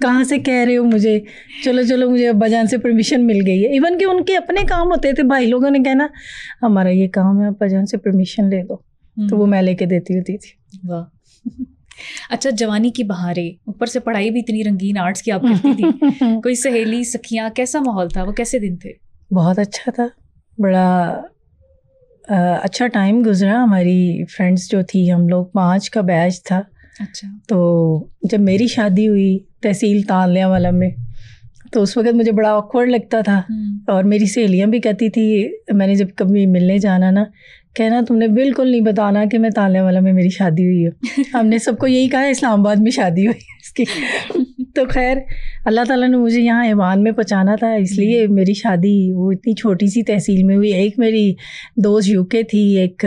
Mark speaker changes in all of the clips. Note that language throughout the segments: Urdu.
Speaker 1: کہاں سے کہہ رہے ہو مجھے, چلو مجھے ابا جان سے پرمیشن مل گئی ہے. ایون کہ ان کے اپنے کام ہوتے تھے, بھائی لوگوں نے کہنا ہمارا یہ کام ہے, ابا جان سے پرمیشن لے دو, تو وہ میں لے کے دیتی ہوتی تھی.
Speaker 2: واہ. اچھا, جوانی کی بہاریں, اوپر سے پڑھائی بھی اتنی رنگین آرٹس کی آپ کرتی تھی, کوئی سہیلی سکھیاں, کیسا ماحول تھا, وہ کیسے دن تھے؟
Speaker 1: بہت اچھا تھا, بڑا اچھا ٹائم گزرا. ہماری فرینڈس جو تھی, ہم لوگ 5 کا بیچ تھا.
Speaker 2: اچھا.
Speaker 1: تو جب میری شادی ہوئی تحصیل تانلیہ والا میں, تو اس وقت مجھے بڑا آکورڈ لگتا تھا, اور میری سہیلیاں بھی کہتی تھی, میں نے جب کبھی ملنے جانا نا, کہنا تم نے بالکل نہیں بتانا کہ میں تانلیہ والا میں میری شادی ہوئی ہے. ہم نے سب کو یہی کہا اسلام آباد میں شادی ہوئی ہے اس کی. تو خیر اللہ تعالیٰ نے مجھے یہاں ایوان میں پہنچانا تھا, اس لیے میری شادی وہ اتنی چھوٹی سی تحصیل میں ہوئی. ایک میری دوست UK تھی, ایک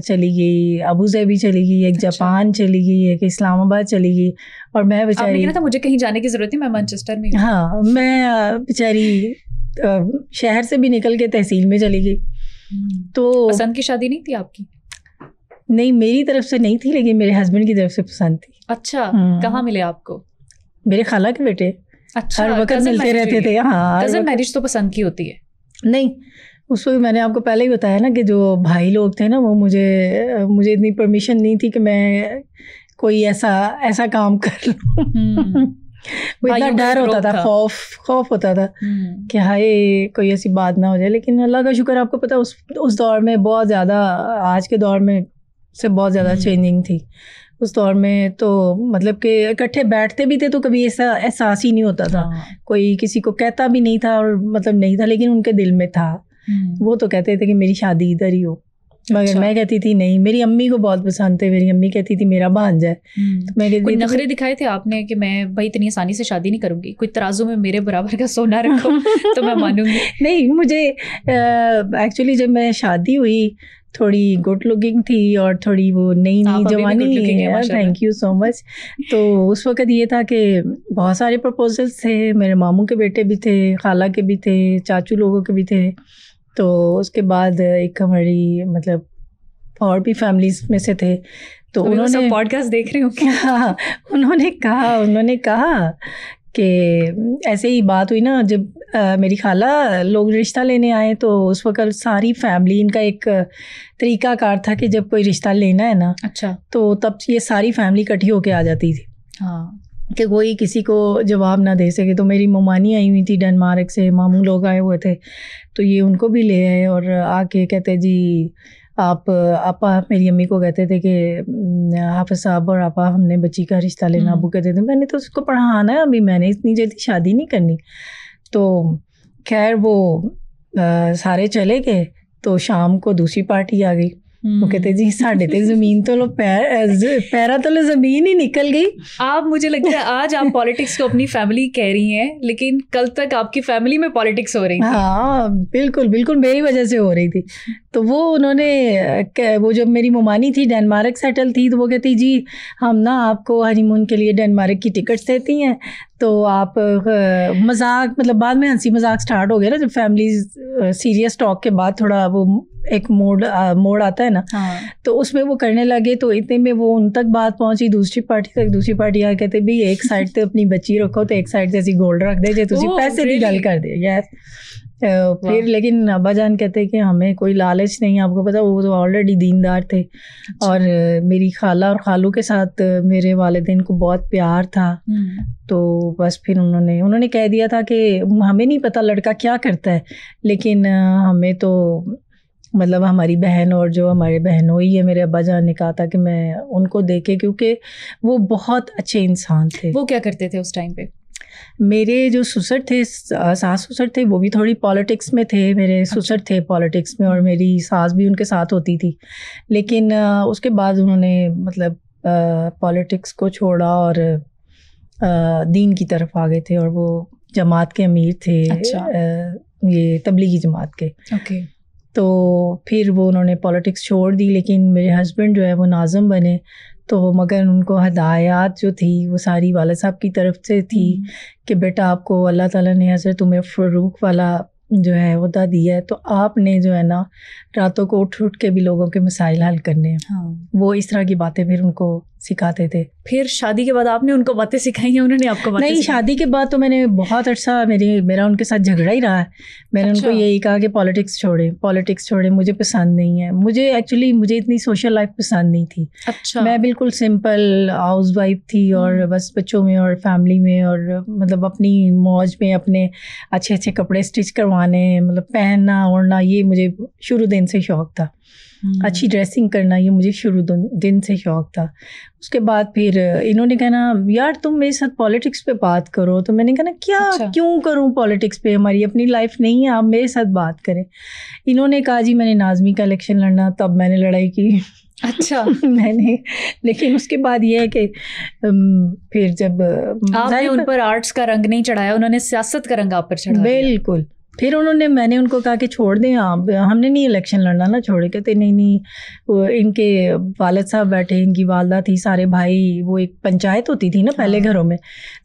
Speaker 1: چلی گئی ابو ظہبی چلی گئی, ایک جاپان چلی گئی, ایک اسلام آباد چلی گئی, اور میں بیچاری
Speaker 2: تھا مجھے کہیں جانے کی ضرورت نہیں, میں مانچسٹر میں.
Speaker 1: ہاں, میں بیچاری شہر سے بھی نکل کے تحصیل میں چلی گئی. تو
Speaker 2: پسند کی شادی نہیں تھی آپ کی؟
Speaker 1: نہیں, میری طرف سے نہیں تھی, لیکن میرے ہسبینڈ کی طرف سے پسند تھی.
Speaker 2: اچھا, کہاں ملے آپ کو؟
Speaker 1: میرے خالہ کے بیٹے.
Speaker 2: اچھا,
Speaker 1: ہر وقت ملتے رہتے تھے. ہاں,
Speaker 2: کزن میرج تو پسند کی ہوتی ہے.
Speaker 1: نہیں, اس وقت میں نے آپ کو پہلے ہی بتایا نا کہ جو بھائی لوگ تھے نا, وہ مجھے اتنی پرمیشن نہیں تھی کہ میں کوئی ایسا کام کر لوں. وہ اتنا ڈر ہوتا تھا, خوف ہوتا تھا کہ ہائے کوئی ایسی بات نہ ہو جائے. لیکن اللہ کا شکر, آپ کو پتا اس دور میں بہت زیادہ, آج کے دور میں سے بہت زیادہ چینجنگ تھی. اس دور میں تو مطلب کہ اکٹھے بیٹھتے بھی تھے تو کبھی ایسا احساس ہی نہیں ہوتا تھا, کوئی کسی کو کہتا بھی نہیں تھا, اور مطلب نہیں تھا, لیکن ان کے دل میں تھا. وہ تو کہتے تھے کہ میری شادی ادھر ہی ہو, مگر میں کہتی تھی نہیں. میری امی کو بہت پسند تھے, میری امی کہتی تھی میرا بھانجا ہے. میں
Speaker 2: کوئی نخرے دکھائے تھے آپ نے کہ میں بھائی اتنی آسانی سے شادی نہیں کروں گی, کوئی ترازو میں میرے برابر کا سونا رکھو تو میں مانوں گی؟
Speaker 1: نہیں, مجھے ایکچولی جب میں شادی ہوئی تھوڑی گڈ لکنگ تھی, اور تھوڑی وہ نئی جوانی. تھینک یو سو مچ. تو اس وقت یہ تھا کہ بہت سارے پرپوزلس تھے, میرے ماموں کے بیٹے بھی تھے, خالہ کے بھی تھے, چاچو لوگوں کے بھی تھے. تو اس کے بعد ایک ہماری مطلب اور بھی فیملیز میں سے تھے, تو انہوں نے
Speaker 2: پوڈ کاسٹ دیکھ رہے ہوں.
Speaker 1: انہوں نے کہا کہ ایسے ہی بات ہوئی نا, جب میری خالہ لوگ رشتہ لینے آئے تو اس وقت ساری فیملی, ان کا ایک طریقہ کار تھا کہ جب کوئی رشتہ لینا ہے نا,
Speaker 2: اچھا, تو
Speaker 1: تب یہ ساری فیملی اکٹھی ہو کے آ جاتی تھی.
Speaker 2: ہاں,
Speaker 1: کہ کوئی کسی کو جواب نہ دے سکے. تو میری ممانی آئی ہوئی تھی ڈنمارک سے, ماموں لوگ آئے ہوئے تھے, تو یہ ان کو بھی لے آئے, اور آ کے کہتے جی آپ آپا, میری امی کو کہتے تھے کہ حافظ صاحب اور آپا ہم نے بچی کا رشتہ لینا. ابو کہتے تھے میں نے تو اس کو پڑھانا ہے, ابھی میں نے اتنی جلدی شادی نہیں کرنی. تو خیر وہ سارے چلے گئے, تو شام کو دوسری پارٹی آ گئی. وہ کہتے جی ساڑھے تے زمین تو لو پیرا تو لو زمین ہی نکل گئی.
Speaker 2: آپ مجھے لگتا ہے آج آپ پالیٹکس کو اپنی فیملی کہہ رہی ہیں, لیکن کل تک آپ کی فیملی میں پالیٹکس ہو رہی تھی.
Speaker 1: ہاں بالکل بالکل, میری وجہ سے ہو رہی تھی. تو وہ انہوں نے, وہ جب میری ممانی تھی ڈنمارک سیٹل تھی, تو وہ کہتی جی ہم نا آپ کو ہنی مون کے لیے ڈنمارک کی ٹکٹس دیتی ہیں, تو آپ مذاق, مطلب بعد میں ہنسی مذاق اسٹارٹ ہو گیا نا, جب فیملیز سیریس ٹاک کے بعد تھوڑا وہ ایک موڈ آتا ہے نا, تو اس میں وہ کرنے لگے. تو اتنے میں وہ ان تک بات پہنچی دوسری پارٹی تک. دوسری پارٹی آ کہتے بھی ایک سائڈ سے اپنی بچی رکھو, تو ایک سائڈ سے اسی گولڈ رکھ دے جے تسی پیسے کی گل کر دے. یس, پھر لیکن ابا جان کہتے کہ ہمیں کوئی لالچ نہیں. آپ کو پتا وہ تو آلریڈی دیندار تھے, اور میری خالہ اور خالو کے ساتھ میرے والدین کو بہت پیار تھا. تو بس پھر انہوں نے کہہ دیا تھا کہ ہمیں نہیں پتہ لڑکا کیا کرتا ہے, لیکن ہمیں تو مطلب ہماری بہن, اور جو ہمارے بہنوئی ہے, میرے ابا جان نے کہا تھا کہ میں ان کو دیکھے, کیونکہ وہ بہت اچھے انسان تھے.
Speaker 2: وہ کیا کرتے تھے اس ٹائم پہ؟
Speaker 1: میرے جو سسر تھے, ساس سسر تھے, وہ بھی تھوڑی پالیٹکس میں تھے. میرے سسر تھے پالیٹکس میں, اور میری ساس بھی ان کے ساتھ ہوتی تھی. لیکن اس کے بعد انہوں نے مطلب پالیٹکس کو چھوڑا اور دین کی طرف آ گئے تھے, اور وہ جماعت کے امیر تھے, یہ تبلیغی جماعت کے. تو پھر وہ انہوں نے پالیٹکس چھوڑ دی. لیکن میرے ہسبینڈ جو ہے وہ ناظم بنے, تو مگر ان کو ہدایات جو تھی وہ ساری والد صاحب کی طرف سے تھی کہ بیٹا آپ کو اللہ تعالیٰ نے حضرت عمر فاروق والا جو ہے عہدہ دیا ہے, تو آپ نے جو ہے نا راتوں کو اٹھ کے بھی لوگوں کے مسائل حل کرنے ہیں. وہ اس طرح کی باتیں پھر ان کو سکھاتے تھے.
Speaker 2: پھر شادی کے بعد آپ نے ان کو باتیں سکھائی ہیں, انہوں نے آپ کو باتیں؟
Speaker 1: نہیں, شادی کے بعد تو میں نے بہت عرصہ میرا ان کے ساتھ جھگڑا ہی رہا ہے. میں نے ان کو یہی کہا کہ پالیٹکس چھوڑیں, مجھے پسند نہیں ہے. مجھے اتنی سوشل لائف پسند نہیں تھی.
Speaker 2: اچھا.
Speaker 1: میں بالکل سمپل ہاؤس وائف تھی, اور بس بچوں میں اور فیملی میں, اور مطلب اپنی موج میں اپنے اچھے کپڑے اسٹچ کروانے, مطلب پہننا اوڑھنا, یہ مجھے شروع دن سے شوق تھا. اچھی ڈریسنگ کرنا, یہ مجھے شروع دن سے شوق تھا. اس کے بعد پھر انہوں نے کہنا یار تم میرے ساتھ پالیٹکس پہ بات کرو. تو میں نے کہا کیا کیوں کروں پالیٹکس پہ, ہماری اپنی لائف نہیں ہے, آپ میرے ساتھ بات کریں. انہوں نے کہا جی میں نے ناظمی کا الیکشن لڑنا, تب میں نے لڑائی کی.
Speaker 2: اچھا.
Speaker 1: میں نے, لیکن اس کے بعد یہ ہے کہ پھر جب
Speaker 2: آپ نے ان پر آرٹس کا رنگ نہیں چڑھایا, انہوں نے سیاست کا رنگ آپ پر چڑھا.
Speaker 1: بالکل. پھر میں نے ان کو کہا کہ چھوڑ دیں آپ, ہم نے نہیں الیکشن لڑنا نا. چھوڑے, کہتے نہیں, ان کے والد صاحب بیٹھے, ان کی والدہ تھی, سارے بھائی, وہ ایک پنچایت ہوتی تھی نا پہلے گھروں میں.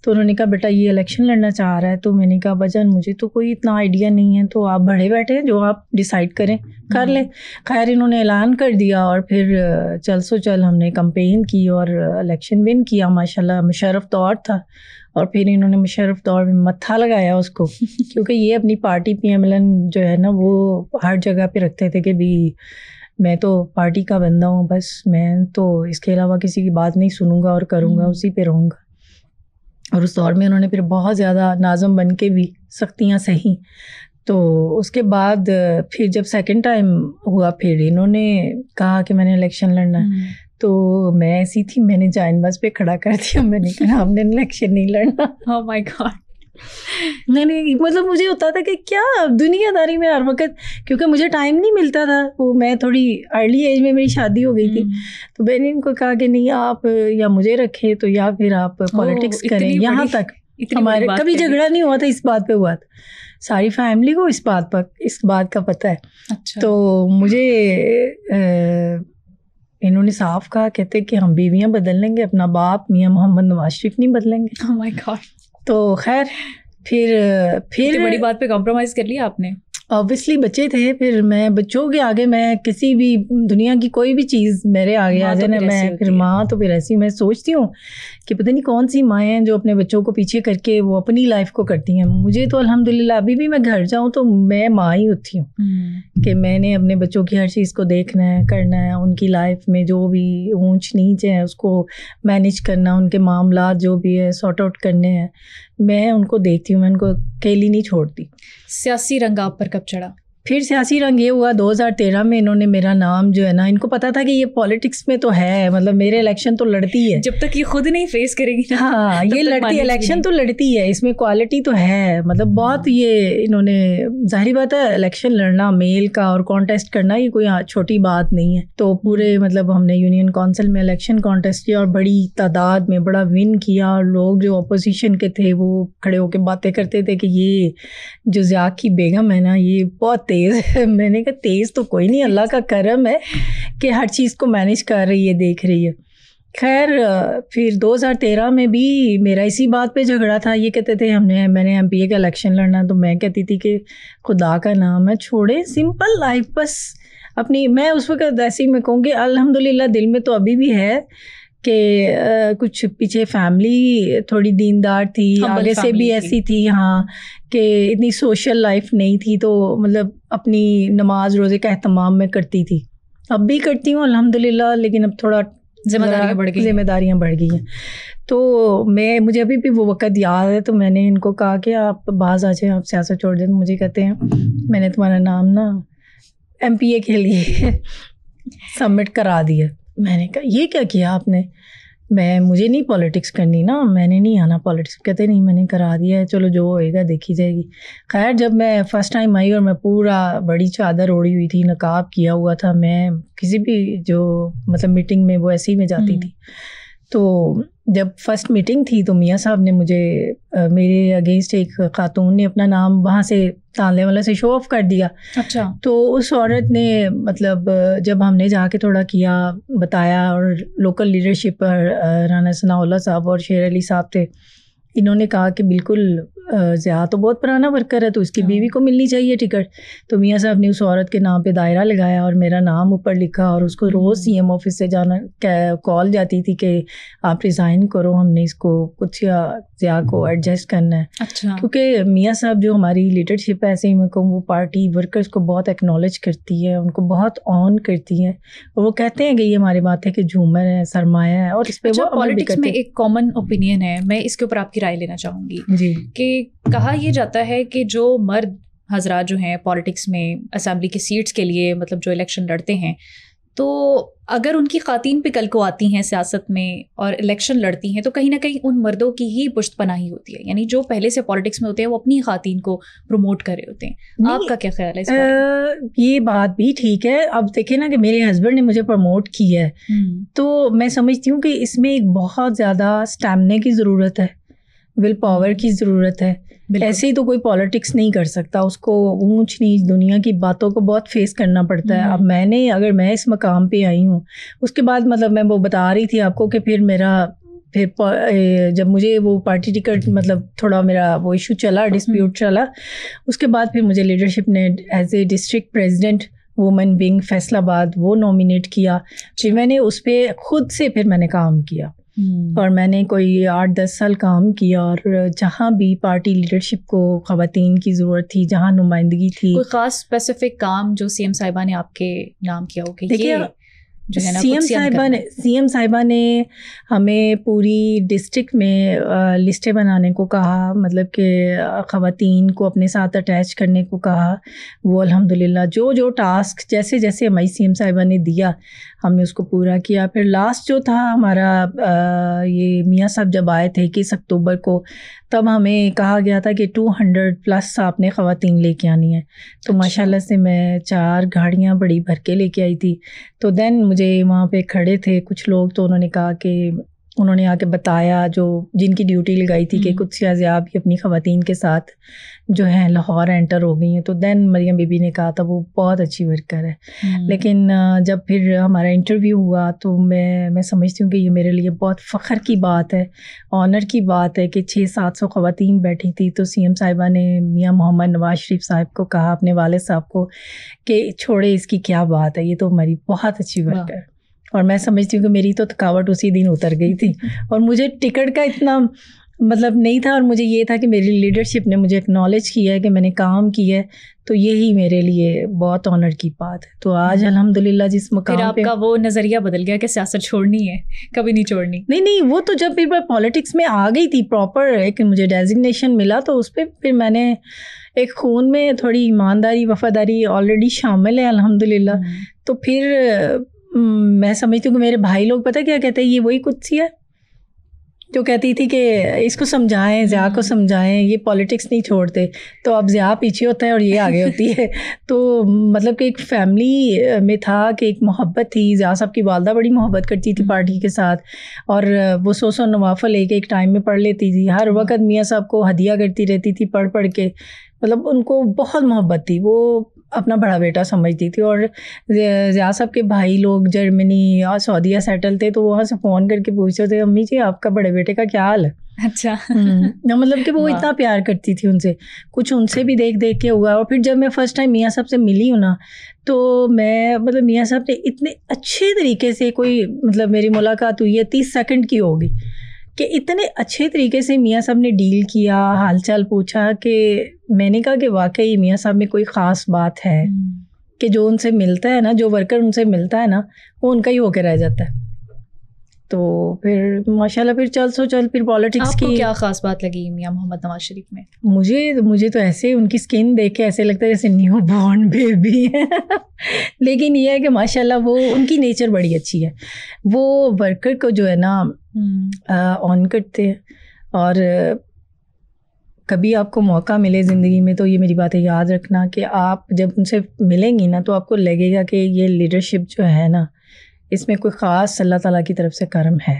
Speaker 1: تو انہوں نے کہا بیٹا یہ الیکشن لڑنا چاہ رہا ہے. تو میں نے کہا بجن مجھے تو کوئی اتنا آئیڈیا نہیں ہے, تو آپ بڑے بیٹھے ہیں, جو آپ ڈیسائیڈ کریں کر لیں. خیر انہوں نے اعلان کر دیا, اور پھر چل ہم نے کمپین کی اور الیکشن ون کیا. ماشاء اللہ مشرف دور تھا. اور پھر انہوں نے مشرف دور میں متھا لگایا اس کو, کیونکہ یہ اپنی party P M L N جو ہے نا وہ ہر جگہ پہ رکھتے تھے کہ بھی میں تو پارٹی کا بندہ ہوں, بس میں تو اس کے علاوہ کسی کی بات نہیں سنوں گا اور کروں گا, اسی پہ رہوں گا. اور اس دور میں انہوں نے پھر بہت زیادہ ناظم بن کے بھی سختیاں سہی. تو اس کے بعد پھر جب سیکنڈ ٹائم ہوا, پھر انہوں نے کہا کہ میں نے الیکشن لڑنا ہے. تو میں ایسی تھی, میں نے جائن بس پہ کھڑا کر دیا. میں نے کہا ہم نے الیکشن نہیں لڑنا.
Speaker 2: Oh my God.
Speaker 1: نہیں, مطلب مجھے ہوتا تھا کہ کیا دنیا داری میں ہر وقت, کیونکہ مجھے ٹائم نہیں ملتا تھا. وہ میں تھوڑی ارلی ایج میں میری شادی ہو گئی تھی. تو میں نے ان کو کہا کہ نہیں آپ یا مجھے رکھے تو یا پھر آپ پالیٹکس کریں. یہاں تک ہمارے کبھی جھگڑا نہیں ہوا تھا, اس بات پہ ہوا تھا. ساری فیملی کو اس بات کا پتہ ہے. تو مجھے انہوں نے صاف کہا, کہتے کہ ہم بیویاں بدل لیں گے, اپنا باپ میاں محمد نواز شریف نہیں بدلیں گے.
Speaker 2: Oh my God.
Speaker 1: تو خیر پھر
Speaker 2: بڑی بات پہ کمپرومائز کر لیا آپ نے.
Speaker 1: اوبیسلی بچے تھے, پھر میں بچوں کے آگے میں کسی بھی دنیا کی کوئی بھی چیز میرے آگے آ جائے نا, میں پھر ماں تو پھر ایسی, میں سوچتی ہوں کہ پتہ نہیں کون سی مائیں ہیں جو اپنے بچوں کو پیچھے کر کے وہ اپنی لائف کو کرتی ہیں. مجھے تو الحمدللہ ابھی بھی میں گھر جاؤں تو میں ماں ہی ہوتی ہوں کہ میں نے اپنے بچوں کی ہر چیز کو دیکھنا ہے, کرنا ہے, ان کی لائف میں جو بھی اونچ نیچ ہے اس کو مینیج کرنا, ان کے معاملات جو بھی ہے سارٹ آؤٹ کرنے ہیں, میں ان کو دیکھتی ہوں, میں ان کو اکیلی نہیں چھوڑتی.
Speaker 2: سیاسی رنگ آپ پر کب چڑھا؟
Speaker 1: پھر سیاسی رنگ یہ ہوا 2013 میں انہوں نے میرا نام جو ہے نا, ان کو پتا تھا کہ یہ پالیٹکس میں تو ہے, مطلب میرے الیکشن تو لڑتی ہے,
Speaker 2: جب تک یہ خود نہیں فیس کرے گی.
Speaker 1: ہاں یہ لڑتی, الیکشن تو لڑتی ہے, اس میں کوالٹی تو ہے, مطلب بہت. یہ انہوں نے ظاہری بات ہے الیکشن لڑنا میل کا اور کانٹیسٹ کرنا یہ کوئی چھوٹی بات نہیں ہے. تو پورے مطلب ہم نے یونین کونسل میں الیکشن کانٹیسٹ کیا اور بڑی تعداد میں بڑا ون کیا, اور لوگ جو اپوزیشن کے تھے وہ کھڑے ہو کے باتیں کرتے تھے کہ یہ جو ضیاء کی بیگم ہے نا یہ بہت تیز ہے. میں نے کہا تیز تو کوئی نہیں, اللہ کا کرم ہے کہ ہر چیز کو مینیج کر رہی ہے, دیکھ رہی ہے. خیر پھر 2013 میں بھی میرا اسی بات پہ جھگڑا تھا. یہ کہتے تھے میں نے ایم پی اے کا الیکشن لڑنا, تو میں کہتی تھی کہ خدا کا نام ہے چھوڑے سمپل لائف بس اپنی. میں اس وقت ایسی میں کہوں گی الحمدللہ دل میں تو ابھی بھی ہے کہ کچھ پیچھے فیملی تھوڑی دیندار تھی, آگے سے بھی ایسی تھی, ہاں, کہ اتنی سوشل لائف نہیں تھی. تو مطلب اپنی نماز روزے کا اہتمام میں کرتی تھی, اب بھی کرتی ہوں الحمدللہ, لیکن اب تھوڑا ذمہ داریاں بڑھ گئی ہیں. تو مجھے ابھی بھی وہ وقت یاد ہے. تو میں نے ان کو کہا کہ آپ باز آ جائیں, آپ سیاست چھوڑ دیں. مجھے کہتے ہیں میں نے تمہارا نام نا ایم پی اے کے لیے سبمٹ کرا دیا. میں نے کہا یہ کیا کیا آپ نے, مجھے نہیں پالیٹکس کرنی نا, میں نے نہیں آنا پالیٹکس. کہتے نہیں میں نے کرا دیا ہے, چلو جو ہوئے گا دیکھی جائے گی. خیر جب میں فرسٹ ٹائم آئی اور میں پورا بڑی چادر اوڑھی ہوئی تھی, نقاب کیا ہوا تھا, میں کسی بھی جو مطلب میٹنگ میں وہ ایسی میں جاتی تھی. تو جب فرسٹ میٹنگ تھی تو میاں صاحب نے میرے اگینسٹ ایک خاتون نے اپنا نام وہاں سے تانلے والا سے شو آف کر دیا.
Speaker 2: اچھا.
Speaker 1: تو اس عورت نے مطلب جب ہم نے جا کے تھوڑا کیا بتایا, اور لوکل لیڈرشپ پر رانا ثناء اللہ صاحب اور شیر علی صاحب تھے, انہوں نے کہا کہ بالکل ضیاء تو بہت پرانا ورکر ہے تو اس کی بیوی کو ملنی چاہیے ٹکٹ. تو میاں صاحب نے اس عورت کے نام پہ دائرہ لگایا اور میرا نام اوپر لکھا, اور اس کو روز سی ایم آفس سے جانا کال جاتی تھی کہ آپ ریزائن کرو, ہم نے اس کو کچھ ضیاء کو ایڈجسٹ کرنا ہے.
Speaker 2: اچھا.
Speaker 1: کیونکہ میاں صاحب جو ہماری لیڈرشپ ہے, ایسے ہی میں کہوں, وہ پارٹی ورکرز کو بہت ایکنالج کرتی ہے, ان کو بہت آن کرتی ہے, اور وہ کہتے ہیں کہ یہ ہماری بات ہے کہ جھومر ہے, سرمایہ ہے, اور اس پہ وہ
Speaker 2: پالیٹکس میں ایک کامن اوپینین ہے, میں اس کے اوپر آپ کی رائے لینا چاہوں گی
Speaker 1: جی
Speaker 2: کہ کہا یہ جاتا ہے کہ جو مرد حضرات جو ہیں پالیٹکس میں اسمبلی کی سیٹس کے لیے مطلب جو الیکشن لڑتے ہیں, تو اگر ان کی خواتین پہ کل کو آتی ہیں سیاست میں اور الیکشن لڑتی ہیں تو کہیں نہ کہیں ان مردوں کی ہی پشت پناہی ہوتی ہے, یعنی جو پہلے سے پالیٹکس میں ہوتے ہیں وہ اپنی خواتین کو پروموٹ کر رہے ہوتے ہیں. آپ کا کیا خیال ہے اس بارے میں؟
Speaker 1: یہ بات بھی ٹھیک ہے. اب دیکھیں نا کہ میرے ہسبینڈ نے مجھے پروموٹ کی ہے, تو میں سمجھتی ہوں کہ اس میں ایک بہت زیادہ اسٹیمنا کی ضرورت ہے, ول پاور کی ضرورت ہے. ایسے ہی تو کوئی پالیٹکس نہیں کر سکتا, اس کو اونچ نیچ دنیا کی باتوں کو بہت فیس کرنا پڑتا ہے. اب اگر میں اس مقام پہ آئی ہوں, اس کے بعد مطلب میں وہ بتا رہی تھی آپ کو کہ پھر جب مجھے وہ پارٹی ٹکٹ مطلب تھوڑا میرا وہ ایشو چلا, ڈسپیوٹ چلا, اس کے بعد پھر مجھے لیڈرشپ نے as a district president women wing Faisalabad وہ نومینیٹ کیا. پھر میں نے اس پہ خود سے پھر میں نے کام کیا, اور میں نے کوئی 8-10 سال کام کیا, اور جہاں بھی پارٹی لیڈرشپ کو خواتین کی ضرورت تھی, جہاں نمائندگی تھی.
Speaker 2: کوئی خاص اسپیسیفک کام جو سی ایم صاحبہ نے آپ کے نام کیا ہو؟
Speaker 1: دیکھیے سی ایم صاحبہ نے ہمیں پوری ڈسٹرکٹ میں لسٹیں بنانے کو کہا, مطلب کہ خواتین کو اپنے ساتھ اٹیچ کرنے کو کہا. وہ الحمدللہ جو ٹاسک جیسے جیسے ہماری سی ایم صاحبہ نے دیا ہم نے اس کو پورا کیا. پھر لاسٹ جو تھا ہمارا یہ میاں صاحب جب آئے تھے 21 اکتوبر کو, تب ہمیں کہا گیا تھا کہ 200+ آپ نے خواتین لے کے آنی ہے. تو ماشاء اللہ سے میں 4 گاڑیاں بڑی بھر کے لے کے آئی تھی. تو دین مجھے وہاں پہ کھڑے تھے کچھ لوگ, تو انہوں نے کہا کہ انہوں نے آ کے بتایا جو جن کی ڈیوٹی لگائی تھی کہ کچھ ضیاء بھی اپنی خواتین کے ساتھ جو ہیں لاہور انٹر ہو گئی ہیں. تو دین مریم بی بی نے کہا تھا وہ بہت اچھی ورکر ہے. لیکن جب پھر ہمارا انٹرویو ہوا تو میں سمجھتی ہوں کہ یہ میرے لیے بہت فخر کی بات ہے, آنر کی بات ہے کہ 600-700 خواتین بیٹھی تھی. تو سی ایم صاحبہ نے میاں محمد نواز شریف صاحب کو کہا, اپنے والد صاحب کو, کہ چھوڑے اس کی کیا بات ہے, یہ تو ہماری بہت اچھی ورکر ہے. اور میں سمجھتی ہوں کہ میری تو تھکاوٹ اسی دن اتر گئی تھی, اور مجھے ٹکٹ کا اتنا مطلب نہیں تھا, اور مجھے یہ تھا کہ میری لیڈرشپ نے مجھے اکنالج کیا ہے کہ میں نے کام کیا ہے, تو یہی میرے لیے بہت آنر کی بات ہے. تو آج الحمدللہ جس مقام پہ,
Speaker 2: پھر آپ کا وہ نظریہ بدل گیا کہ سیاست چھوڑنی ہے, کبھی نہیں چھوڑنی؟
Speaker 1: نہیں, وہ تو جب پھر میں پالیٹکس میں آ گئی تھی پراپر, ایک مجھے ڈیزگنیشن ملا, تو اس پہ پھر میں نے ایک خون میں تھوڑی ایمانداری وفاداری آلریڈی شامل ہے الحمدللہ. تو پھر میں سمجھتی ہوں کہ میرے بھائی لوگ پتہ کیا کہتے ہیں, یہ وہی قدسی ہے جو کہتی تھی کہ اس کو سمجھائیں, ضیاء کو سمجھائیں, یہ پالیٹکس نہیں چھوڑتے. تو اب ضیاء پیچھے ہوتا ہے اور یہ آگے ہوتی ہے. تو مطلب کہ ایک فیملی میں تھا کہ ایک محبت تھی. ضیاء صاحب کی والدہ بڑی محبت کرتی تھی پارٹی کے ساتھ, اور وہ 100 نوافل ایک ٹائم میں پڑھ لیتی تھی. ہر وقت میاں صاحب کو ہدیہ کرتی رہتی تھی پڑھ کے, مطلب ان کو بہت محبت تھی, وہ اپنا بڑا بیٹا سمجھتی تھی. اور ضیاء صاحب کے بھائی لوگ جرمنی اور سعودیہ سیٹل تھے, تو وہاں سے فون کر کے پوچھتے تھے, امی جی آپ کا بڑے بیٹے کا کیا حال ہے.
Speaker 2: اچھا.
Speaker 1: مطلب کہ وہ اتنا پیار کرتی تھی ان سے, کچھ ان سے بھی دیکھ کے ہوا. اور پھر جب میں فرسٹ ٹائم میاں صاحب سے ملی ہوں نا, تو میں مطلب میاں صاحب نے اتنے اچھے طریقے سے, کوئی مطلب میری ملاقات ہوئی ہے 30 سیکنڈ کی ہوگی, کہ اتنے اچھے طریقے سے میاں صاحب نے ڈیل کیا, حال چال پوچھا, کہ میں نے کہا کہ واقعی میاں صاحب میں کوئی خاص بات ہے کہ جو ان سے ملتا ہے نا, جو ورکر ان سے ملتا ہے نا, وہ ان کا ہی ہو کے رہ جاتا ہے. تو پھر ماشاءاللہ پھر چل پھر پالیٹکس کی.
Speaker 2: آپ کو کیا خاص بات لگی میاں محمد نواز شریف میں؟
Speaker 1: مجھے تو ایسے ان کی اسکن دیکھ کے ایسے لگتا ہے جیسے نیو بورن بیبی ہے. لیکن یہ ہے کہ ماشاءاللہ وہ ان کی نیچر بڑی اچھی ہے. وہ ورکر کو جو ہے نا آن کرتے ہیں, اور کبھی آپ کو موقع ملے زندگی میں تو یہ میری باتیں یاد رکھنا کہ آپ جب ان سے ملیں گی نا, تو آپ کو لگے گا کہ یہ لیڈرشپ جو ہے نا, اس میں کوئی خاص اللہ تعالیٰ کی طرف سے کرم ہے,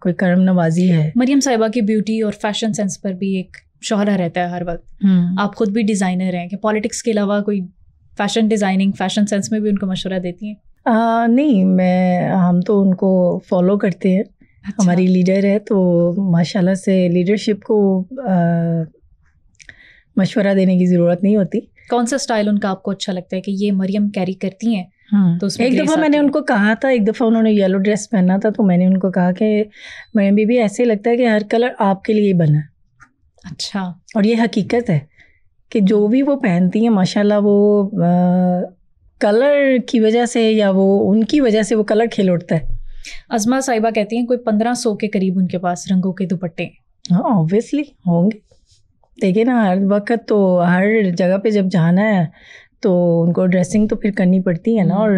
Speaker 1: کوئی کرم نوازی ہے.
Speaker 2: مریم صاحبہ کی بیوٹی اور فیشن سینس پر بھی ایک شہرہ رہتا ہے ہر وقت. آپ خود بھی ڈیزائنر ہیں, کہ پالیٹکس کے علاوہ کوئی فیشن ڈیزائننگ, فیشن سینس میں بھی ان کو مشورہ دیتی ہیں؟
Speaker 1: نہیں, ہم تو ان کو فالو کرتے ہیں, ہماری لیڈر ہے, تو ماشاءاللہ سے لیڈرشپ کو مشورہ دینے کی ضرورت نہیں ہوتی.
Speaker 2: کون سا اسٹائل ان کا آپ کو اچھا لگتا ہے کہ یہ مریم کیری کرتی ہیں؟ تو
Speaker 1: ایک دفعہ میں نے ان کو کہا تھا, ایک دفعہ انہوں نے یلو ڈریس پہنا تھا, تو میں نے ان کو کہا کہ مریم بی بی ایسے لگتا ہے کہ ہر کلر آپ کے لیے بنا.
Speaker 2: اچھا.
Speaker 1: اور یہ حقیقت ہے کہ جو بھی وہ پہنتی ہیں ماشاءاللہ وہ کلر کی وجہ سے یا وہ ان کی وجہ سے وہ کلر کھل اٹھتا ہے.
Speaker 2: عظمہ صاحبہ کہتی ہیں کوئی 1500 کے قریب ان کے پاس رنگوں کے دوپٹے.
Speaker 1: ہاں اوبویسلی ہوں گے. دیکھیں نا, ہر وقت تو ہر جگہ پہ جب جانا ہے تو ان کو ڈریسنگ تو پھر کرنی پڑتی ہے نا, اور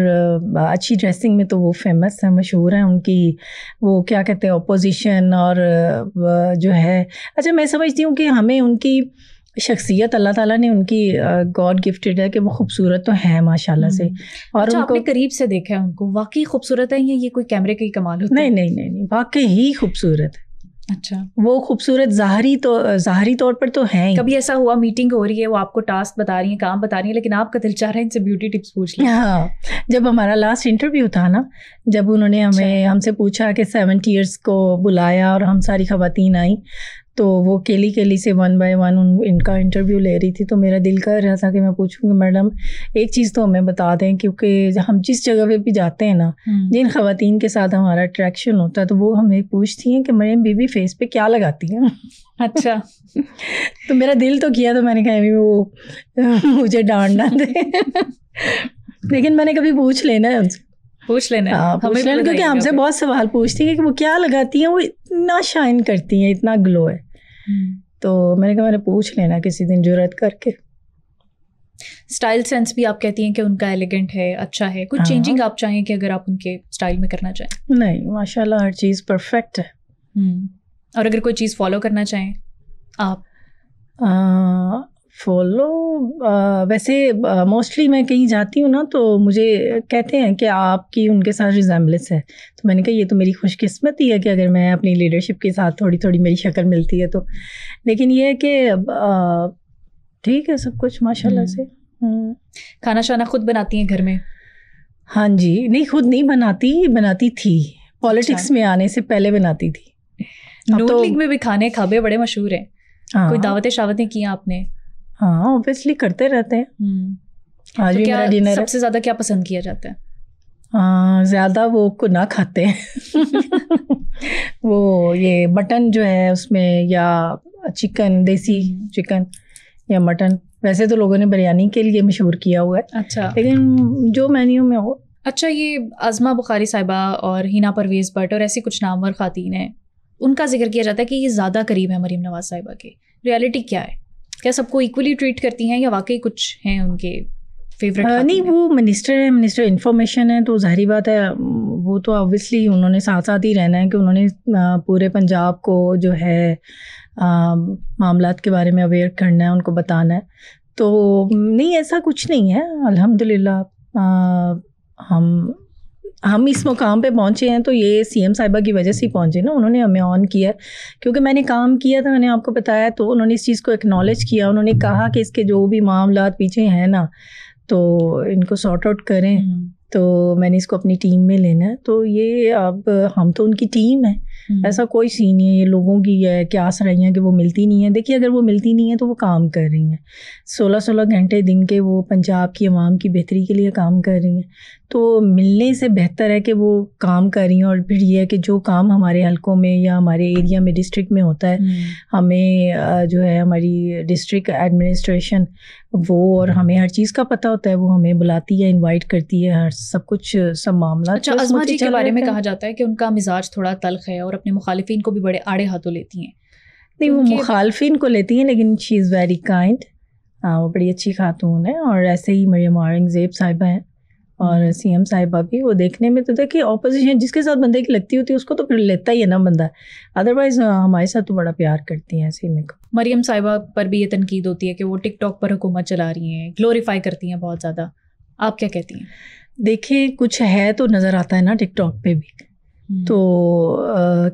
Speaker 1: اچھی ڈریسنگ میں تو وہ فیمس ہیں, مشہور ہیں. ان کی وہ کیا کہتے ہیں اپوزیشن اور جو ہے, اچھا میں سمجھتی ہوں کہ ہمیں ان کی شخصیت اللہ تعالیٰ نے ان کی گاڈ گفٹڈ ہے کہ وہ خوبصورت تو ہیں ماشاءاللہ سے. اور
Speaker 2: اچھا, آپ نے قریب سے دیکھا ہے ان کو, واقعی خوبصورت ہے یا یہ کوئی کیمرے کا ہی کمال ہوتا ہے؟
Speaker 1: نہیں, واقعی ہی خوبصورت ہے.
Speaker 2: اچھا,
Speaker 1: وہ خوبصورت ظاہری طور پر تو ہیں.
Speaker 2: کبھی ایسا ہوا میٹنگ ہو رہی ہے, وہ آپ کو ٹاسک بتا رہی ہیں, کام بتا رہی ہیں, لیکن آپ کا دل چاہ رہا ہے ان سے بیوٹی ٹپس پوچھ لیں؟
Speaker 1: ہاں, جب ہمارا لاسٹ انٹرویو تھا نا, جب انہوں نے ہم سے پوچھا کہ 70 ایئرس کو بلایا اور ہم ساری خواتین آئیں, تو وہ کیلی سے 1 by 1 ان کا انٹرویو لے رہی تھی. تو میرا دل کر رہا تھا کہ میں پوچھوں کہ میڈم ایک چیز تو ہمیں بتا دیں, کیونکہ ہم جس جگہ پہ بھی جاتے ہیں نا, جن خواتین کے ساتھ ہمارا اٹریکشن ہوتا ہے تو وہ ہمیں پوچھتی ہیں کہ مریم بی بی فیس پہ کیا لگاتی ہیں.
Speaker 2: اچھا,
Speaker 1: تو میرا دل تو کیا, تو میں نے کہا ابھی وہ مجھے ڈانٹ نہ دے, لیکن میں نے کبھی پوچھ لینا ہے ان سے,
Speaker 2: پوچھ لینا
Speaker 1: کیونکہ ہم سے بہت سوال پوچھتی ہیں کہ وہ کیا لگاتی ہیں, وہ اتنا شائن کرتی ہیں, اتنا گلو ہے. تو میں نے کہا میں نے پوچھ لینا کسی دن جرات کر کے.
Speaker 2: اسٹائل سینس بھی آپ کہتی ہیں کہ ان کا ایلیگنٹ ہے, اچھا ہے, کچھ چینجنگ آپ چاہیں کہ اگر آپ ان کے اسٹائل میں کرنا چاہیں؟
Speaker 1: نہیں, ماشاءاللہ ہر چیز پرفیکٹ ہے.
Speaker 2: اور اگر کوئی چیز فالو کرنا چاہیں آپ؟
Speaker 1: فالو ویسے موسٹلی میں کہیں جاتی ہوں نا تو مجھے کہتے ہیں کہ آپ کی ان کے ساتھ ریزیمبلنس ہے, تو میں نے کہا یہ تو میری خوش قسمتی ہے کہ اگر میں اپنی لیڈرشپ کے ساتھ تھوڑی میری شکل ملتی ہے تو. لیکن یہ ہے کہ ٹھیک ہے سب کچھ ماشاءاللہ سے.
Speaker 2: کھانا شانا خود بناتی ہیں گھر میں؟
Speaker 1: ہاں جی, نہیں خود نہیں بناتی تھی, پالیٹکس میں آنے سے پہلے بناتی تھی.
Speaker 2: نون لیگ میں بھی کھانے کھابے بڑے مشہور ہیں, کوئی دعوتیں شاوتیں کی آپ نے؟
Speaker 1: ہاں اوبویسلی کرتے رہتے ہیں. آج بھی میرا ڈنر
Speaker 2: سب سے زیادہ کیا پسند کیا جاتا ہے؟
Speaker 1: زیادہ وہ کو نہ کھاتے ہیں وہ یہ مٹن جو ہے اس میں, یا چکن, دیسی چکن یا مٹن. ویسے تو لوگوں نے بریانی کے لیے مشہور کیا ہوا ہے.
Speaker 2: اچھا,
Speaker 1: لیکن جو مینیو میں ہو.
Speaker 2: اچھا, یہ عظمہ بخاری صاحبہ اور ہینا پرویز بٹ اور ایسی کچھ نامور خواتین ہیں, ان کا ذکر کیا جاتا ہے کہ یہ زیادہ قریب ہے مریم نواز صاحبہ کے. ریالٹی کیا ہے؟ کیا سب کو ایکولی ٹریٹ کرتی ہیں یا واقعی کچھ ہیں ان کے فیوریٹ؟
Speaker 1: نہیں, وہ منسٹر ہے, منسٹر انفارمیشن ہے, تو ظاہری بات ہے وہ تو آبویسلی انہوں نے ساتھ ہی رہنا ہے کہ انہوں نے پورے پنجاب کو جو ہے معاملات کے بارے میں اویئر کرنا ہے, ان کو بتانا ہے. تو نہیں, ایسا کچھ نہیں ہے الحمدللہ. ہم اس مقام پہ پہنچے ہیں تو یہ سی ایم صاحبہ کی وجہ سے ہی پہنچے نا. انہوں نے ہمیں آن کیا کیونکہ میں نے کام کیا تھا, میں نے آپ کو بتایا, تو انہوں نے اس چیز کو ایکنالج کیا. انہوں نے کہا کہ اس کے جو بھی معاملات پیچھے ہیں نا تو ان کو سارٹ آؤٹ کریں. تو میں نے اس کو اپنی ٹیم میں لینا ہے. تو یہ اب ہم تو ان کی ٹیم ہے, ایسا کوئی سین نہیں ہے. یہ لوگوں کی ہے کہ آس رہی ہیں کہ وہ ملتی نہیں ہیں. دیکھیے اگر وہ ملتی نہیں ہیں تو وہ کام کر رہی ہیں 16 گھنٹے دن کے, وہ پنجاب کی عوام کی بہتری کے لیے کام کر رہی ہیں. تو ملنے سے بہتر ہے کہ وہ کام کر رہی ہیں. اور پھر یہ ہے کہ جو کام ہمارے حلقوں میں یا ہمارے ایریا میں ڈسٹرکٹ میں ہوتا ہے, ہمیں جو ہے ہماری ڈسٹرکٹ ایڈمنسٹریشن وہ, اور ہمیں ہر چیز کا پتہ ہوتا ہے, وہ ہمیں بلاتی ہے, انوائٹ کرتی ہے, ہر سب کچھ سب معاملات.
Speaker 2: اچھا, عظمہ جی کے بارے میں کہا جاتا ہے کہ ان کا مزاج تھوڑا تلخ ہے اور اپنے مخالفین کو بھی بڑے آڑے ہاتھوں لیتی ہیں.
Speaker 1: نہیں, وہ مخالفین کو لیتی ہیں لیکن شی از ویری کائنڈ. وہ بڑی اچھی خاتون ہے. اور ایسے ہی مریم اورنگزیب صاحبہ ہیں اور سی ایم صاحبہ بھی. وہ دیکھنے میں تو دیکھیے اپوزیشن جس کے ساتھ بندے کی لگتی ہوتی ہے اس کو تو پھر لیتا ہی ہے نا بندہ, ادروائز ہمارے ساتھ تو بڑا پیار کرتی ہیں ایسے میں.
Speaker 2: مریم صاحبہ پر بھی یہ تنقید ہوتی ہے کہ وہ ٹک ٹاک پر حکومت چلا رہی ہیں, گلوریفائی کرتی ہیں بہت زیادہ. آپ کیا کہتی ہیں؟
Speaker 1: دیکھیں کچھ ہے تو نظر آتا ہے نا ٹک ٹاک پہ بھی. تو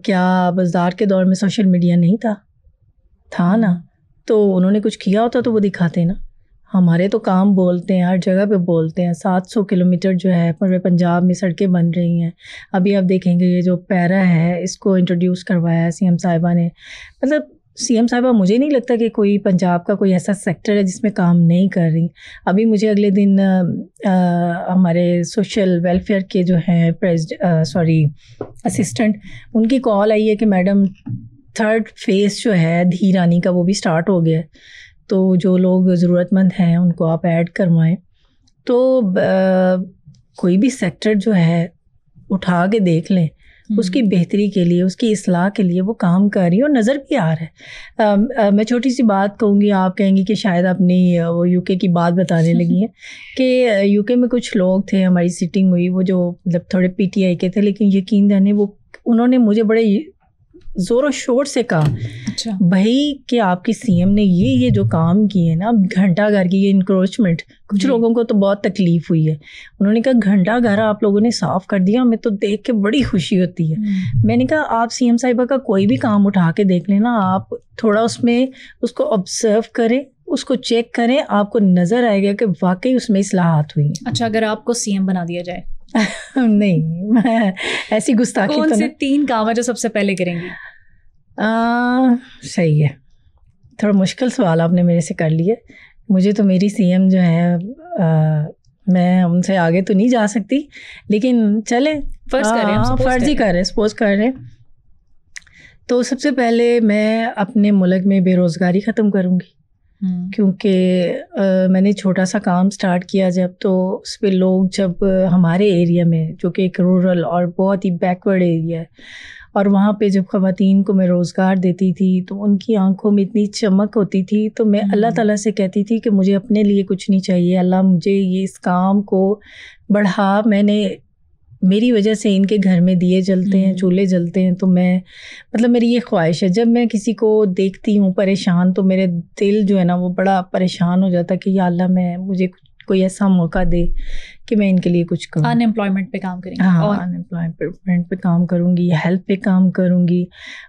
Speaker 1: کیا بازار کے دور میں سوشل میڈیا نہیں تھا نا, تو انہوں نے کچھ کیا ہوتا تو وہ دکھاتے نا. ہمارے تو کام بولتے ہیں, ہر جگہ پہ بولتے ہیں. 700 کلومیٹر جو ہے پورے پنجاب میں سڑکیں بن رہی ہیں. ابھی آپ دیکھیں گے یہ جو پیرا ہے اس کو انٹروڈیوس کروایا ہے سی ایم صاحبہ نے. مطلب سی ایم صاحبہ مجھے نہیں لگتا کہ کوئی پنجاب کا کوئی ایسا سیکٹر ہے جس میں کام نہیں کر رہی. ابھی مجھے اگلے دن ہمارے سوشل ویلفیئر کے جو ہیں اسسٹنٹ, ان کی کال آئی ہے کہ میڈم 3rd فیز جو ہے دھی رانی کا وہ بھی سٹارٹ ہو گیا ہے, تو جو لوگ ضرورت مند ہیں ان کو آپ ایڈ کروائیں. تو کوئی بھی سیکٹر جو ہے اٹھا کے دیکھ لیں, اس کی بہتری کے لیے, اس کی اصلاح کے لیے وہ کام کر رہی ہے اور نظر بھی آ رہا ہے. میں چھوٹی سی بات کہوں گی, آپ کہیں گی کہ شاید اپنی وہ یو کے کی بات بتانے لگی ہیں کہ یو کے میں کچھ لوگ تھے, ہماری سیٹنگ ہوئی, وہ جو مطلب تھوڑے پی ٹی آئی کے تھے, لیکن یقین جانے وہ انہوں نے مجھے بڑے زور و شور سے کہا
Speaker 2: اچھا
Speaker 1: بھائی کہ آپ کی سی ایم نے یہ جو کام کیے نا, گھنٹہ گھر کی یہ انکروچمنٹ, کچھ لوگوں کو تو بہت تکلیف ہوئی ہے. انہوں نے کہا گھنٹہ گھر آپ لوگوں نے صاف کر دیا, ہمیں تو دیکھ کے بڑی خوشی ہوتی ہے. میں نے کہا آپ سی ایم صاحبہ کا کوئی بھی کام اٹھا کے دیکھ لیں نا, آپ تھوڑا اس کو آبزرو کریں, اس کو چیک کریں, آپ کو نظر آئے گا کہ واقعی اس میں اصلاحات ہوئی ہیں.
Speaker 2: اچھا, اگر آپ کو سی ایم بنا دیا جائے
Speaker 1: نہیں, میں ایسی گستاخی
Speaker 2: کون سے 3 کام ہے جو سب سے پہلے کریں گی؟
Speaker 1: صحیح ہے, تھوڑا مشکل سوال آپ نے میرے سے کر لیے. مجھے تو میری سی ایم جو ہے میں ان سے آگے تو نہیں جا سکتی, لیکن چلیں فرض ہی کر رہے, سپوز کر رہے. تو سب سے پہلے میں اپنے ملک میں بے روزگاری ختم کروں گی, کیونکہ میں نے چھوٹا سا کام سٹارٹ کیا جب, تو اس پہ لوگ جب ہمارے ایریا میں جو کہ ایک رورل اور بہت ہی بیکورڈ ایریا ہے, اور وہاں پہ جب خواتین کو میں روزگار دیتی تھی تو ان کی آنکھوں میں اتنی چمک ہوتی تھی, تو میں اللہ تعالیٰ سے کہتی تھی کہ مجھے اپنے لیے کچھ نہیں چاہیے, اللہ مجھے یہ اس کام کو بڑھا. میں نے میری وجہ سے ان کے گھر میں دیے جلتے ہیں, چولہے جلتے ہیں, تو میں مطلب میری یہ خواہش ہے, جب میں کسی کو دیکھتی ہوں پریشان تو میرے دل جو ہے نا وہ بڑا پریشان ہو جاتا کہ یا اللہ مجھے کوئی ایسا موقع دے کہ میں ان کے لیے کچھ کروں.
Speaker 2: ان امپلائمنٹ پہ کام کریں گی؟
Speaker 1: ہاں, ان امپلائمنٹ پہ کام کروں گی, ہیلتھ پہ کام کروں گی,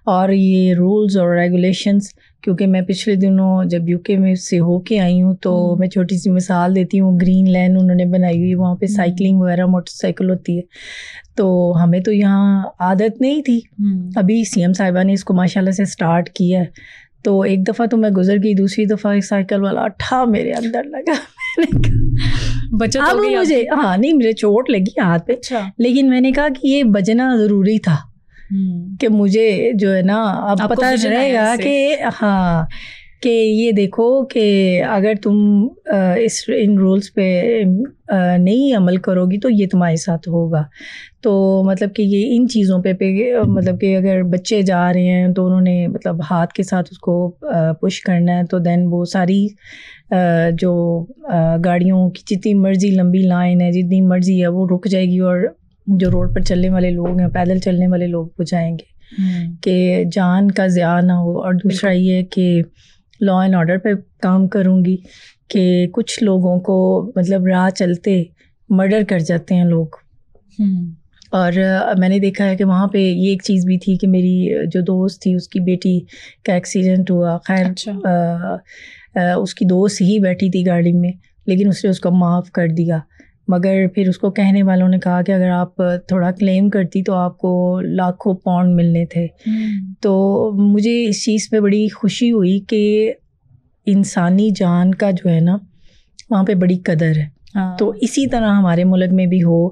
Speaker 1: اور یہ رولز اور ریگولیشنز, کیونکہ میں پچھلے دنوں جب یو کے میں سے ہو کے آئی ہوں تو میں چھوٹی سی مثال دیتی ہوں, گرین لین انہوں نے بنائی ہوئی, وہاں پہ سائیکلنگ وغیرہ موٹر سائیکل ہوتی ہے, تو ہمیں تو یہاں عادت نہیں تھی. ابھی سی ایم صاحبہ نے اس کو ماشاء اللہ سے اسٹارٹ کیا ہے, تو ایک دفعہ تو میں گزر گئی, دوسری دفعہ ایک سائیکل والا اٹھا میرے اندر لگا.
Speaker 2: بچت
Speaker 1: اب مجھے نہیں, مجھے چوٹ لگی ہاتھ پہ, لیکن میں نے کہا کہ یہ بجنا ضروری تھا کہ مجھے جو ہے نا اب پتہ رہے گا کہ ہاں کہ یہ دیکھو کہ اگر تم ان رولز پہ نہیں عمل کرو گی تو یہ تمہارے ساتھ ہوگا. تو مطلب کہ یہ ان چیزوں پہ مطلب کہ اگر بچے جا رہے ہیں تو انہوں نے مطلب ہاتھ کے ساتھ اس کو پش کرنا ہے, تو دین وہ ساری جو گاڑیوں کی جتنی مرضی لمبی لائن ہے, جتنی مرضی ہے, وہ رک جائے گی, اور جو روڈ پر چلنے والے لوگ ہیں, پیدل چلنے والے لوگ وہ جائیں گے کہ جان کا ضیاع نہ ہو. اور دوسرا یہ کہ لا اینڈ آرڈر پہ کام کروں گی کہ کچھ لوگوں کو مطلب راہ چلتے مرڈر کر جاتے ہیں لوگ, اور میں نے دیکھا ہے کہ وہاں پہ یہ ایک چیز بھی تھی کہ میری جو دوست تھی اس کی بیٹی کا ایکسیڈنٹ ہوا. خیر اس کی دوست ہی بیٹھی تھی گاڑی میں, لیکن اس نے اس کو معاف کر دیا, مگر پھر اس کو کہنے والوں نے کہا کہ اگر آپ تھوڑا کلیم کرتی تو آپ کو لاکھوں پاؤنڈ ملنے تھے. تو مجھے اس چیز پہ بڑی خوشی ہوئی کہ انسانی جان کا جو ہے نا وہاں پہ بڑی قدر ہے. تو اسی طرح ہمارے ملک میں بھی ہو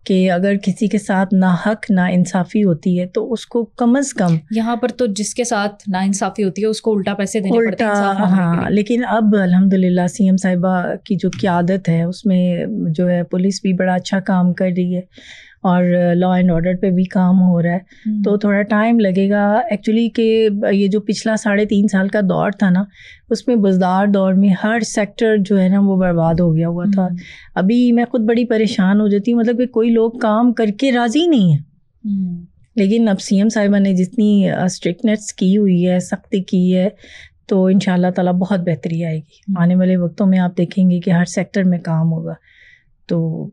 Speaker 1: کہ اگر کسی کے ساتھ ناحق نا-انصافی ہوتی ہے تو اس کو کم از کم,
Speaker 2: یہاں پر تو جس کے ساتھ نا-انصافی ہوتی ہے اس کو الٹا پیسے دینے پڑتے ہیں.
Speaker 1: ہاں, لیکن اب الحمدللہ سی ایم صاحبہ کی جو قیادت ہے اس میں جو ہے پولیس بھی بڑا اچھا کام کر رہی ہے, اور لا اینڈ آرڈر پہ بھی کام ہو رہا ہے. تو تھوڑا ٹائم لگے گا ایکچولی کہ یہ جو پچھلا 3.5 سال کا دور تھا نا, اس میں بزدار دور میں ہر سیکٹر جو ہے نا وہ برباد ہو گیا ہوا تھا. ابھی میں خود بڑی پریشان ہو جاتی ہوں, مطلب کہ کوئی لوگ کام کر کے راضی نہیں ہیں. لیکن اب سی ایم صاحبہ نے جتنی اسٹرکٹنیس کی ہوئی ہے, سختی کی ہے, تو ان شاء اللہ تعالیٰ بہت بہتری آئے گی. آنے والے وقتوں میں آپ دیکھیں گے کہ ہر سیکٹر میں کام ہوگا, تو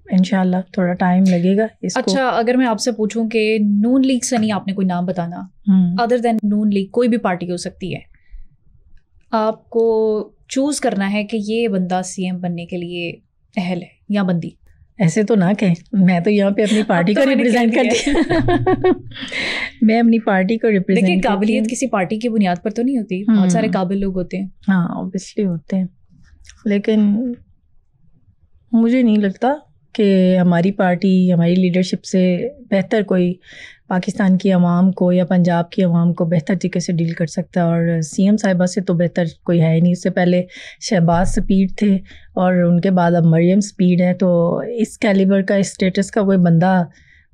Speaker 1: انشاءاللہ تھوڑا ٹائم لگے گا اس کو.
Speaker 2: اچھا, اگر میں آپ سے پوچھوں کہ نون لیگ سے نہیں آپ نے کوئی نام بتانا, ادر دین نون لیگ کوئی بھی پارٹی ہو سکتی ہے, آپ کو چوز کرنا ہے کہ یہ بندہ سی ایم بننے کے لیے اہل ہے یا بندی؟
Speaker 1: ایسے تو نہ کہیں, میں تو یہاں پہ اپنی پارٹی کو ریپرزینٹ کرتی ہوں. میں اپنی پارٹی کو ریپرزینٹ کرتی ہوں.
Speaker 2: دیکھیں, قابلیت کسی پارٹی کی بنیاد پر تو نہیں ہوتی, بہت سارے قابل لوگ ہوتے ہیں.
Speaker 1: ہاں اوبیسلی ہوتے ہیں, لیکن مجھے نہیں لگتا کہ ہماری پارٹی, ہماری لیڈرشپ سے بہتر کوئی پاکستان کی عوام کو یا پنجاب کی عوام کو بہتر طریقے سے ڈیل کر سکتا ہے. اور سی ایم صاحبہ سے تو بہتر کوئی ہے ہی نہیں. اس سے پہلے شہباز سپیڈ تھے اور ان کے بعد اب مریم سپیڈ ہے. تو اس کیلیبر کا, اس اسٹیٹس کا کوئی بندہ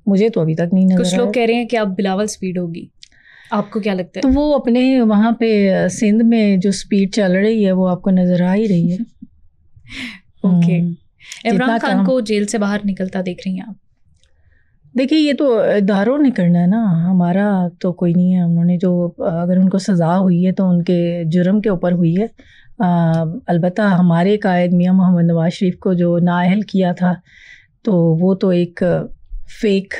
Speaker 1: مجھے تو ابھی تک نہیں نظر آیا.
Speaker 2: کچھ لوگ کہہ رہے ہیں کہ اب بلاول سپیڈ ہوگی, آپ کو کیا لگتا ہے؟
Speaker 1: تو وہ اپنے وہاں پہ سندھ میں جو سپیڈ چل رہی ہے وہ آپ کو نظر آ ہی رہی ہے.
Speaker 2: اوکے, عمران خان کو جیل سے باہر نکلتا دیکھ رہی ہیں آپ؟
Speaker 1: دیکھیے یہ تو اداروں نے کرنا ہے نا, ہمارا تو کوئی نہیں ہے. انہوں نے جو, اگر ان کو سزا ہوئی ہے تو ان کے جرم کے اوپر ہوئی ہے. البتہ ہمارے قائد میاں محمد نواز شریف کو جو نااہل کیا تھا تو وہ تو ایک فیک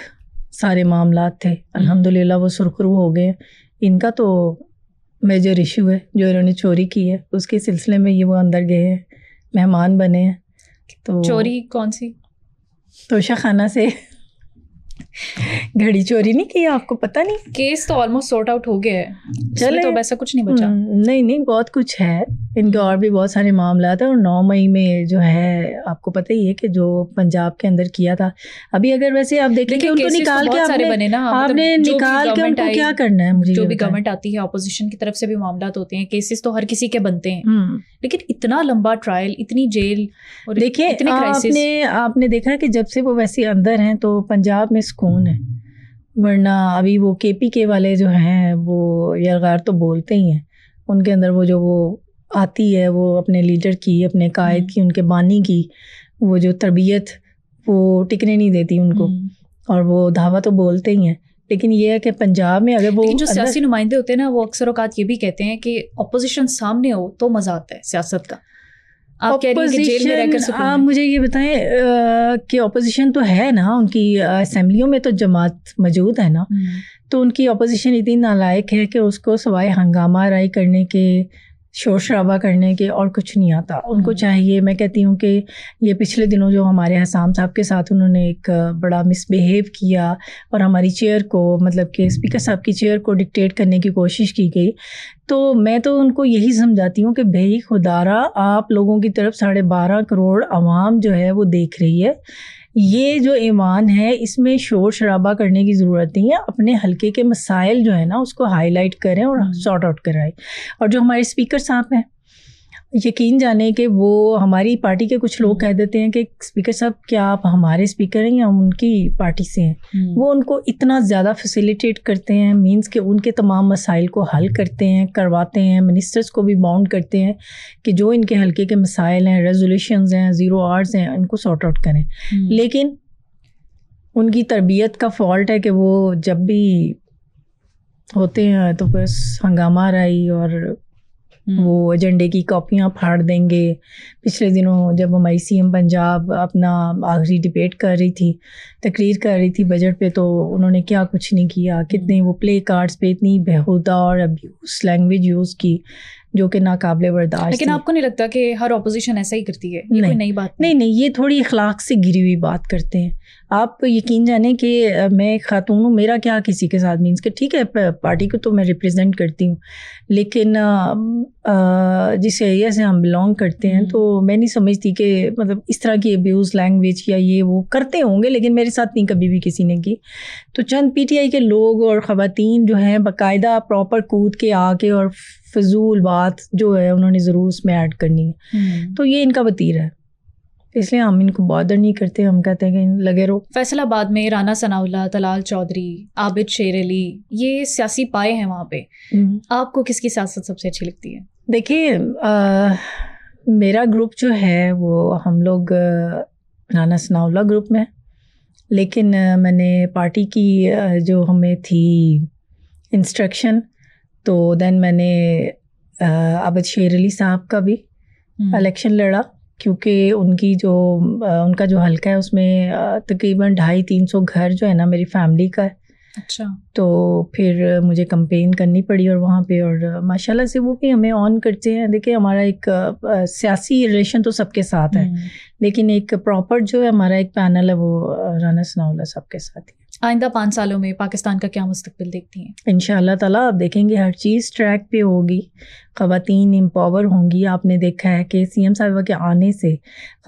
Speaker 1: سارے معاملات تھے. الحمدللہ وہ سرخرو ہو گئے. ان کا تو میجر ایشو ہے جو انہوں نے چوری کی ہے, اس کے سلسلے میں یہ وہ اندر گئے ہیں, مہمان بنے ہیں. تو
Speaker 2: چوری کون سی؟
Speaker 1: توشہ خانہ سے گھڑی چوری نہیں کی, آپ کو پتہ نہیں؟
Speaker 2: کیس تو آلموسٹ سارٹ آؤٹ ہو گیا ہے, چلے تو ویسا کچھ نہیں بچا.
Speaker 1: نہیں بہت کچھ ہے ان کے, اور بھی بہت سارے معاملات ہیں. اور 9 مئی میں جو ہے آپ کو پتہ ہی ہے کہ جو پنجاب کے اندر کیا تھا, ابھی اگر ویسے آپ دیکھیں کہ ان کو نکال کے آپ نے نکال کے ان کو کیا کرنا ہے. مجھے
Speaker 2: جو بھی گورنمنٹ آتی ہے اپوزیشن کی طرف سے بھی معاملات ہوتے ہیں, کیسز تو ہر کسی کے بنتے ہیں, لیکن اتنا لمبا ٹرائل, اتنی جیل, اور
Speaker 1: دیکھیں آپ نے دیکھا کہ جب سے وہ ویسے اندر ہیں تو پنجاب میں سکون ہے. ورنہ ابھی وہ کے پی کے والے جو ہیں وہ یرغار تو بولتے ہی ہیں, ان کے اندر وہ آتی ہے وہ اپنے لیڈر کی, اپنے قائد کی, ان کے بانی کی وہ جو تربیت وہ ٹکنے نہیں دیتی ان کو, اور وہ دھاوا تو بولتے ہی ہیں. لیکن یہ ہے کہ پنجاب میں اگر وہ
Speaker 2: جو سیاسی نمائندے ہوتے ہیں نا, وہ اکثر اوقات یہ بھی کہتے ہیں کہ اپوزیشن سامنے ہو تو مزہ آتا ہے سیاست کا. آپ کہہ رہی ہیں کہ جیل میں رہ کر سکون ہے.
Speaker 1: آپ مجھے یہ بتائیں کہ اپوزیشن تو ہے نا, ان کی اسمبلیوں میں تو جماعت موجود ہے نا, تو ان کی اپوزیشن اتنی نالائق ہے کہ اس کو سوائے ہنگامہ رائی کرنے کے, شور شرابہ کرنے کے اور کچھ نہیں آتا. ان کو چاہیے, میں کہتی ہوں کہ یہ پچھلے دنوں جو ہمارے حسام صاحب کے ساتھ انہوں نے ایک بڑا مس بیہیو کیا اور ہماری چیئر کو, مطلب کہ اسپیکر صاحب کی چیئر کو ڈکٹیٹ کرنے کی کوشش کی گئی, تو میں تو ان کو یہی سمجھاتی ہوں کہ بھائی خدارا, آپ لوگوں کی طرف 12.5 کروڑ عوام جو ہے وہ دیکھ رہی ہے. یہ جو ایوان ہے اس میں شور شرابہ کرنے کی ضرورت نہیں ہے. اپنے حلقے کے مسائل جو ہے نا اس کو ہائی لائٹ کریں اور سارٹ آؤٹ کرائیں. اور جو ہمارے اسپیکر صاحب ہیں, یقین جانے کہ وہ ہماری پارٹی کے کچھ لوگ کہہ دیتے ہیں کہ اسپیکر صاحب کیا آپ ہمارے اسپیکر ہیں یا ہم ان کی پارٹی سے ہیں. وہ ان کو اتنا زیادہ فیسیلیٹیٹ کرتے ہیں, مینس کہ ان کے تمام مسائل کو حل کرتے ہیں, کرواتے ہیں. منسٹرز کو بھی باؤنڈ کرتے ہیں کہ جو ان کے حلقے کے مسائل ہیں, ریزولیوشنز ہیں, 0 آرز ہیں, ان کو سارٹ آؤٹ کریں. لیکن ان کی تربیت کا فالٹ ہے کہ وہ جب بھی ہوتے ہیں تو بس ہنگامہ رائی اور وہ ایجنڈے کی کاپیاں پھاڑ دیں گے. پچھلے دنوں جب ہماری سی ایم پنجاب اپنا آخری ڈبیٹ کر رہی تھی, تقریر کر رہی تھی بجٹ پہ, تو انہوں نے کیا کچھ نہیں کیا. کتنے وہ پلے کارڈز پہ اتنی بےہودہ اور ابیوز لینگویج یوز کی جو کہ ناقابل برداشت.
Speaker 2: لیکن آپ کو نہیں لگتا کہ ہر اپوزیشن ایسا ہی کرتی ہے؟ یہ کوئی نئی بات
Speaker 1: نہیں, یہ تھوڑی اخلاق سے گری ہوئی بات کرتے ہیں. آپ یقین جانیں کہ میں ایک خاتون ہوں, میرا کیا کسی کے ساتھ, مینس کہ ٹھیک ہے پارٹی کو تو میں ریپرزینٹ کرتی ہوں, لیکن جس ایریا سے ہم بلانگ کرتے ہیں تو میں نہیں سمجھتی کہ مطلب اس طرح کی ابیوز لینگویج یا یہ وہ کرتے ہوں گے, لیکن میرے ساتھ نہیں کبھی بھی کسی نے کی. تو چند پی ٹی آئی کے لوگ اور خواتین جو ہیں باقاعدہ پراپر کود کے آ کے اور فضول بات جو ہے انہوں نے ضرور اس میں ایڈ کرنی ہے. تو یہ ان کا وتیرہ ہے, اس لیے ہم ان کو بادر نہیں کرتے. ہم کہتے ہیں کہ لگے رہو.
Speaker 2: فیصل آباد میں رانا ثناءاللہ, طلال چودھری, عابد شیر علی, یہ سیاسی پائے ہیں وہاں پہ. آپ کو کس کی سیاست سب سے اچھی لگتی ہے؟
Speaker 1: دیکھیے میرا گروپ جو ہے وہ ہم لوگ رانا ثناءاللہ گروپ میں, لیکن میں نے پارٹی کی جو ہمیں تھی انسٹرکشن, تو دین میں نے عابد شیر علی صاحب کا بھی الیکشن لڑا, کیونکہ ان کا جو حلقہ ہے اس میں تقریباً 250-300 گھر جو ہے نا میری فیملی کا ہے.
Speaker 2: اچھا.
Speaker 1: تو پھر مجھے کمپین کرنی پڑی اور وہاں پہ، اور ماشاء اللہ سے وہ بھی ہمیں آن کرتے ہیں. دیکھیں ہمارا ایک سیاسی ریلیشن تو سب کے ساتھ ہے، لیکن ایک پراپر جو ہے ہمارا ایک پینل ہے وہ رانا ثناء اللہ صاحب کے ساتھ ہی.
Speaker 2: آئندہ 5 سالوں میں پاکستان کا کیا مستقبل دیکھتی ہیں؟
Speaker 1: انشاءاللہ تعالیٰ آپ دیکھیں گے ہر چیز ٹریک پہ ہوگی، خواتین امپاور ہوں گی. آپ نے دیکھا ہے کہ سی ایم صاحبہ کے آنے سے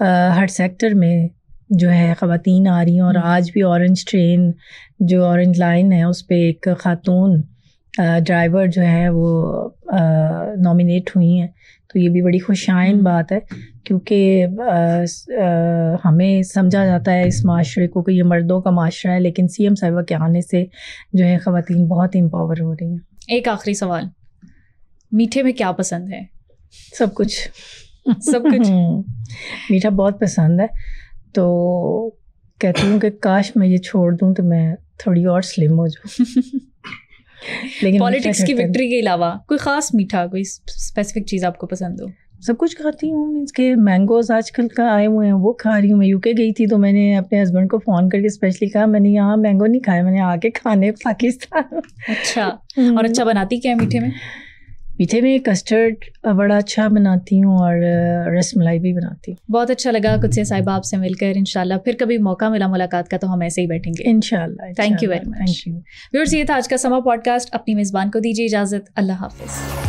Speaker 1: ہر سیکٹر میں جو ہے خواتین آ رہی ہیں، اور آج بھی اورنج ٹرین جو اورنج لائن ہے اس پہ ایک خاتون ڈرائیور جو ہے وہ نامینیٹ ہوئی ہیں. تو یہ بھی بڑی خوشائن بات ہے، کیونکہ ہمیں سمجھا جاتا ہے اس معاشرے کو کہ یہ مردوں کا معاشرہ ہے، لیکن سی ایم صاحبہ کے آنے سے جو ہے خواتین بہت امپاور ہو رہی ہیں.
Speaker 2: ایک آخری سوال، میٹھے میں کیا پسند ہے؟
Speaker 1: سب کچھ.
Speaker 2: سب کچھ.
Speaker 1: میٹھا بہت پسند ہے، تو کہتی ہوں کہ کاش میں یہ چھوڑ دوں تو میں تھوڑی اور سلم ہو جاؤں. لیکن
Speaker 2: پالیٹکس کی وکٹری کے علاوہ کوئی خاص میٹھا، کوئی اسپیسیفک چیز آپ کو پسند ہو؟
Speaker 1: سب کچھ کھاتی ہوں. مینس کہ مینگوز آج کل کا آئے ہوئے ہیں وہ کھا رہی ہوں. میں یو کے گئی تھی تو میں نے اپنے ہسبینڈ کو فون کر کے اسپیشلی کہا میں نے یہاں مینگو نہیں کھائے، میں نے آ کے کھانے پاکستان.
Speaker 2: اچھا. اور اچھا بناتی کیا ہے میٹھے میں؟
Speaker 1: میٹھے میں کسٹرڈ بڑا اچھا بناتی ہوں، اور رس ملائی بھی بناتی ہوں.
Speaker 2: بہت اچھا لگا قدسیہ صاحبہ آپ سے مل کر. انشاءاللہ پھر کبھی موقع ملا ملاقات کا تو ہم ایسے ہی بیٹھیں گے
Speaker 1: انشاءاللہ.
Speaker 2: Thank you very much.
Speaker 1: Thank you.
Speaker 2: Viewers, یہ تھا آج کا سما پوڈ کاسٹ. اپنی میزبان کو دیجیے اجازت. اللہ حافظ.